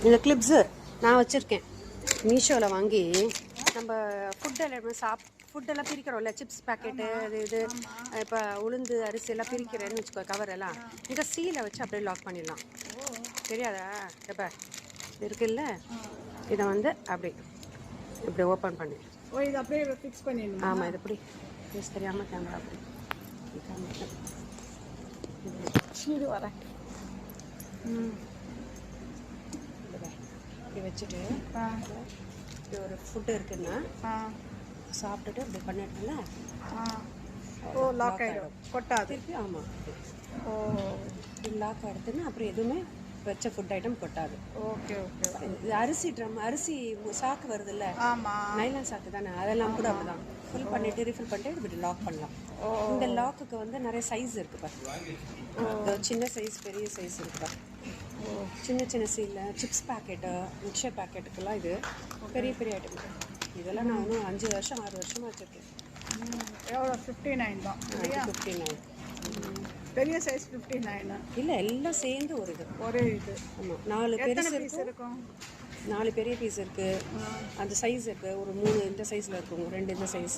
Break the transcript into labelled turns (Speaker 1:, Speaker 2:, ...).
Speaker 1: இந்த கிளிப்ஸு நான் வச்சுருக்கேன் மீஷோவில் வாங்கி. நம்ம ஃபுட்டெல்லாம் பிரிக்கிறோம்ல, சிப்ஸ் பேக்கெட்டு இது இப்போ உளுந்து அரிசி எல்லாம் பிரிக்கிறேன்னு வச்சுக்கோ, கவரெல்லாம் இந்த சீலை வச்சு அப்படியே லாக் பண்ணிடலாம். தெரியாதா? இப்போ இருக்குல்ல, இதை வந்து அப்படி இப்படி ஓப்பன் பண்ணி
Speaker 2: இது அப்படியே ஃபிக்ஸ் பண்ணிடணும்.
Speaker 1: ஆமாம், இது எப்படி தெரியாமல் கேமரா அப்படி
Speaker 2: இது வரேன்.
Speaker 1: இப்படி வச்சுட்டு இப்படி ஒரு ஃபுட்டு இருக்குன்னா சாப்பிட்டுட்டு அப்படி பண்ணிட்டோம்ல,
Speaker 2: லாக் ஆகிடும், கொட்டாது
Speaker 1: திருப்பி. ஆமாம்,
Speaker 2: இது
Speaker 1: லாக் ஆகிடுதுன்னா அப்புறம் எதுவுமே வச்ச ஃபுட் ஐட்டம் கொட்டாது.
Speaker 2: ஓகே.
Speaker 1: அரிசி சாக்கு வருதுல்ல, நைலான் சாக்கு தானே, அதெல்லாம் கூட அப்படிதான் ஃபில் பண்ணிட்டு ரீஃபில் பண்ணிட்டு இப்படி லாக் பண்ணலாம். இந்த லாக்குக்கு வந்து நிறைய சைஸ் இருக்கு பாரு, சின்ன சைஸ் பெரிய சைஸ் இருக்கு. சின்ன சீல சிப்ஸ் பேக்கெட்டு மிக்சர் பேக்கெட்டுக்கெல்லாம் இது பெரிய ஐட்டம். இதெல்லாம் நான் இன்னும் 5 வருஷம் 6 வருஷமாக வச்சுருக்கேன்.
Speaker 2: எவ்வளோ? 59 தான்.
Speaker 1: 59.
Speaker 2: பெரிய சைஸ் 59
Speaker 1: இல்லை, எல்லாம் சேர்ந்து ஒரே இது. ஆமாம், 4 பெருசு இருக்கும், 4 பெரிய பீஸ் இருக்குது. அந்த சைஸ் இருக்குது. ஒரு 3 இந்த சைஸில் இருக்கும், 2 இந்த சைஸ்